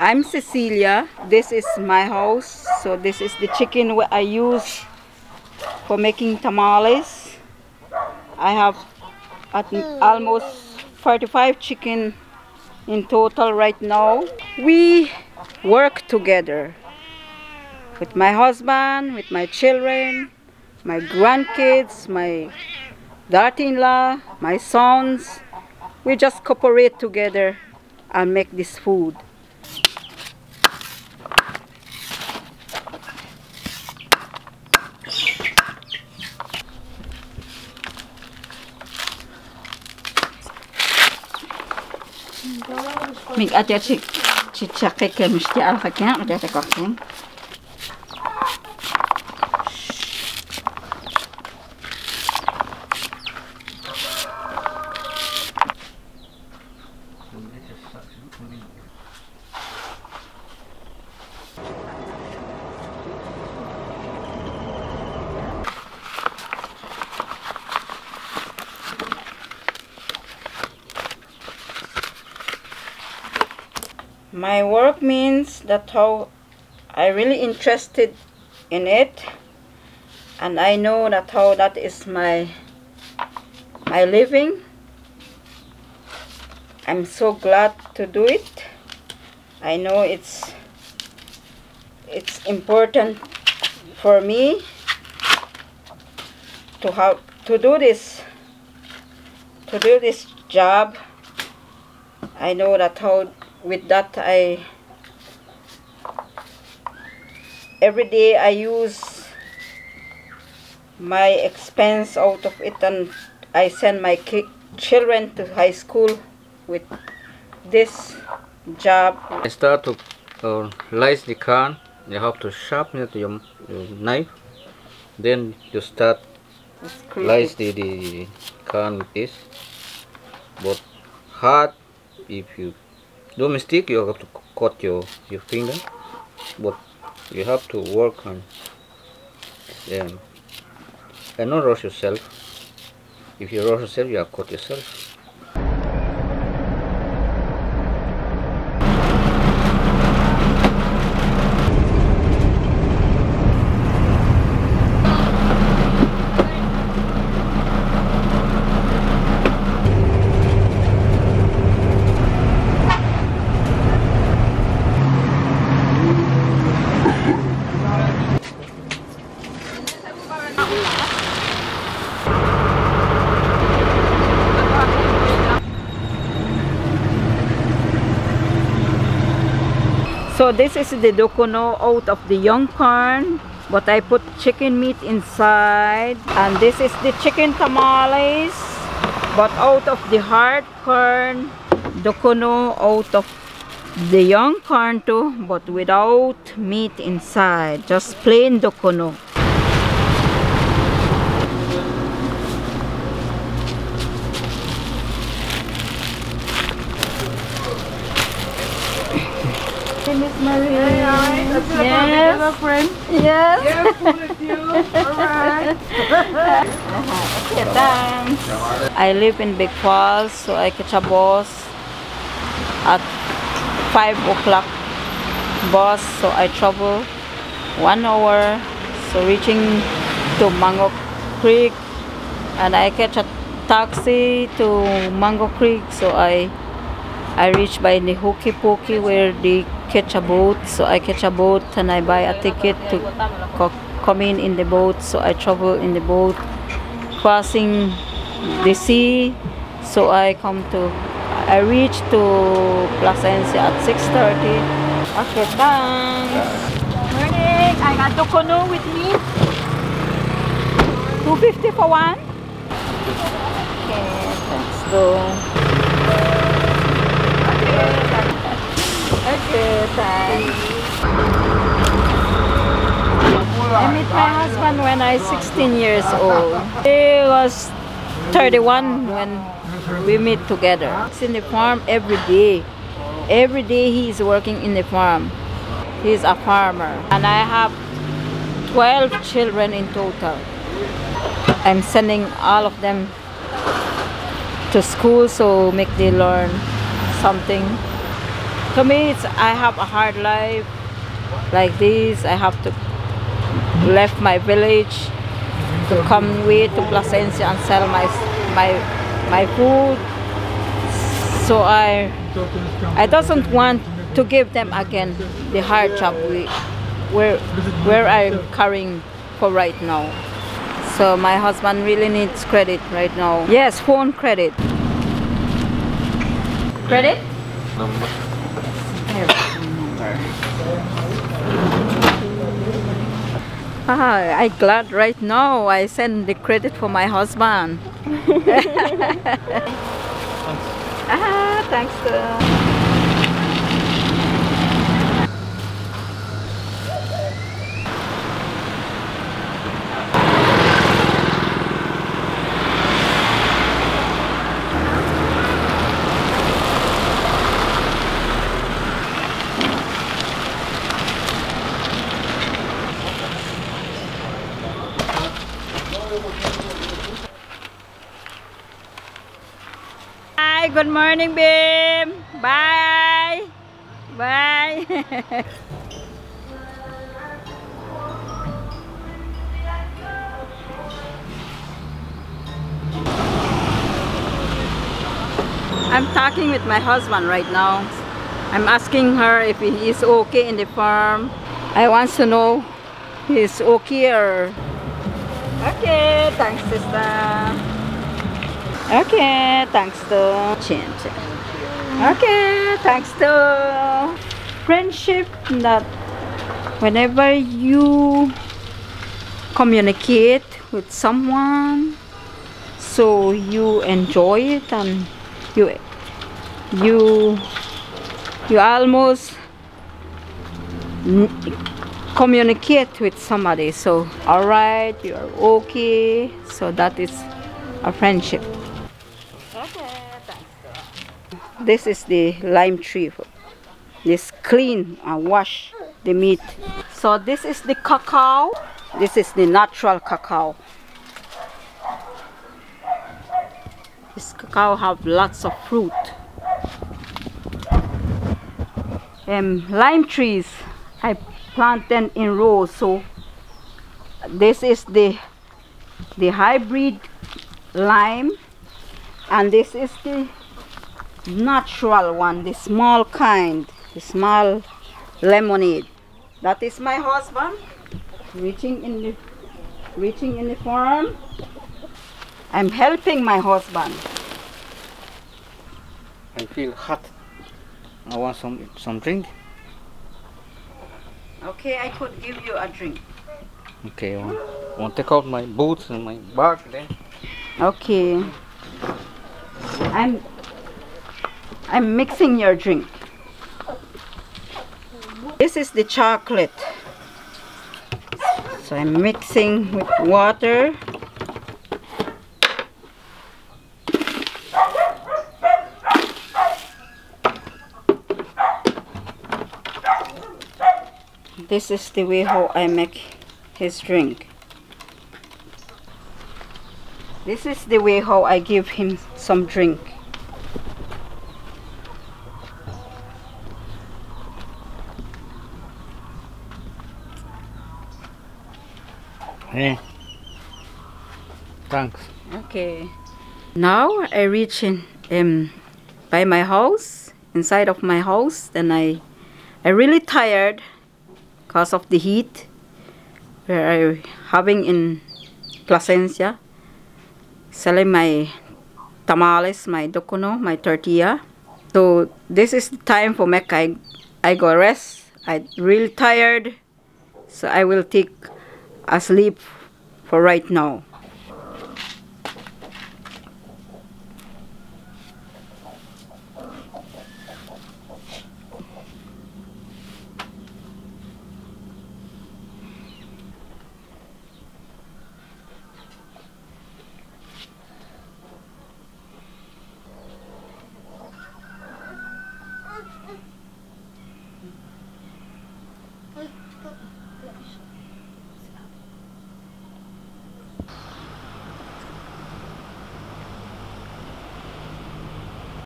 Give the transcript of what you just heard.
I'm Cecilia. This is my house. So this is the chicken I use for making tamales. I have almost 45 chicken in total right now. We work together with my husband, with my children, my grandkids, my daughter-in-law, my sons. We just cooperate together and make this food. Mig at jeg tjekker mye alfaken, og det er godt. My work means that how I really interested in it, and I know that how that is my living. I'm so glad to do it. I know it's important for me to do this job. I know that how with that every day I use my expense out of it, and I send my children to high school with this job. I start to slice the corn. You have to sharpen it with your knife. Then you start slice the corn with this. But hard, if you do mistake, you have to cut your finger. But you have to work on and not rush yourself. If you rush yourself, you have cut yourself. So this is the dokono out of the young corn, but I put chicken meat inside. And this is the chicken tamales, but out of the hard corn. Dokono out of the young corn too, but without meat inside, just plain dokono. Miss Marie. Hi, that's yes. Friend. Yes. Yes, with you. All right. Okay, thanks. I live in Big Falls, so I catch a bus at 5 o'clock bus, so I travel 1 hour, so reaching to Mango Creek, and I catch a taxi to Mango Creek, so I reach by the hooky pokey where they catch a boat. So I catch a boat and I buy a ticket to come in the boat. So I travel in the boat crossing the sea. So I reach to Placencia at 6:30. Okay, thanks. Morning. I got dokono with me. 250 for one. Okay, let's go. Okay, thanks. I met my husband when I was 16 years old. He was 31 when we met together. He's in the farm every day. Every day he is working in the farm. He's a farmer. And I have 12 children in total. I'm sending all of them to school so make they learn something. To me, I have a hard life like this. I have to left my village to come way to Plasencia and sell my food. So I doesn't want to give them again the hard job where I'm carrying for right now. So my husband really needs credit right now. Yes, phone credit. Credit? Number. I'm glad right now I send the credit for my husband. Thanks. Hi, good morning, babe. Bye. Bye. I'm talking with my husband right now. I'm asking her if he is okay in the farm. I want to know he's okay or... Okay, thanks, sister. Okay, thanks to change. Okay, thanks to friendship, that whenever you communicate with someone, so you enjoy it and you almost communicate with somebody. So all right, you are okay. So that is a friendship. This is the lime tree. This clean and wash the meat. So this is the cacao. This is the natural cacao. This cacao have lots of fruit. Lime trees, I plant them in rows. So this is the hybrid lime, and this is the natural one, the small kind, the small lemonade. That is my husband reaching in the farm. I'm helping my husband. I feel hot. I want some drink. Okay, I could give you a drink. Okay, I want to take out my boots and my bag then. Okay. I'm mixing your drink. This is the chocolate. So I'm mixing with water. This is the way how I make his drink. This is the way how I give him some drink. Hey, thanks. Okay. Now I reach in by my house, inside of my house. Then I really tired because of the heat where I having in Plasencia, selling my tamales, my docono, my tortilla. So this is the time for me. I go rest. I really tired, so I will take a sleep for right now.